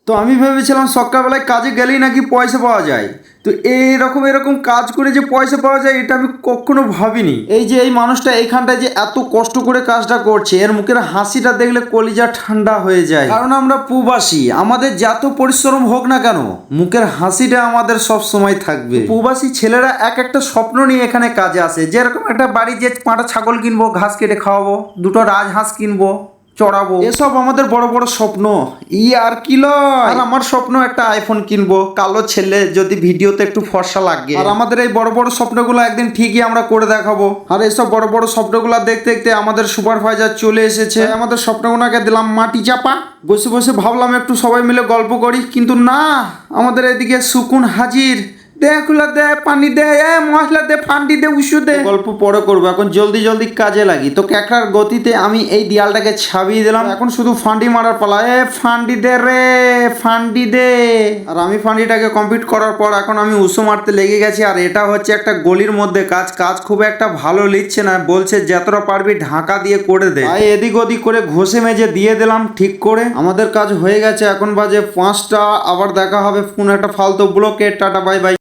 তো আমি ভেবেছিলাম সকালবেলায় কাজে গেলেই নাকি পয়সা পাওয়া যায়। তো এরকম কাজ করে যে পয়সা পাওয়া যায় এটা আমি কখনো ভাবিনি। এই যে এই মানুষটা এইখানটায় যে এত কষ্ট করে কাজটা করছে, এর মুখের হাসিটা দেখলে কলিজা ঠান্ডা হয়ে যায়। কারণ আমরা প্রবাসী, আমাদের যত পরিশ্রম হোক না কেন মুখের হাসিটা আমাদের সব সময় থাকবে। প্রবাসী ছেলেরা এক একটা স্বপ্ন নিয়ে এখানে কাজে আসে, যেরকম একটা বাড়ি যে 5টা ছাগল কিনবো, ঘাস কেটে খাওয়াবো, 2টো রাজহাঁস কিনবো, চড়াবো, এসব আমাদের বড় বড় স্বপ্ন। আর কি লয়, আর আমার স্বপ্ন একটা আইফোন কিনবো, কালো ছেলে যদি ভিডিওতে একটু ফর্সা লাগে। আর আমাদের এই বড় বড় স্বপ্নগুলো একদিন ঠিকই আমরা করে দেখাবো। আর এইসব বড় বড় স্বপ্নগুলো দেখতে দেখতে আমাদের সুপারভাইজার চলে এসেছে। আমাদের স্বপ্নগুলোকে দিলাম মাটি চাপা, বসে বসে ভাবলাম একটু সবাই মিলে গল্প করি, কিন্তু না, আমাদের এদিকে সুকুন হাজির। দে খুলা দে, পানি দে, মশলা দে, ফান্ডি দে, উসু দে। গল্প পরে করবো, এখন জলদি জলদি কাজে লাগি। তো ক্যাকড়ার গতিতে আমি এই দেয়ালটাকে ছাবিয়ে দিলাম, এখন শুধু ফান্ডি মারার পালা। ফান্ডি দে রে, ফান্ডি দে। আর আমি ফান্ডিটাকে কমপ্লিট করার পর এখন আমি উসু মারতে লেগে গেছি। আর এটা হচ্ছে একটা গলির মধ্যে কাজ খুব একটা ভালো লিখছে না, বলছে যতটা পারবি ঢাকা দিয়ে করে দে। তাই এদিক ওদিক করে ঘষে মেজে দিয়ে দিলাম ঠিক করে। আমাদের কাজ হয়ে গেছে, এখন বাজে 5টা। আবার দেখা হবে কোন একটা ফালতু ব্লকে। Tata bye bye.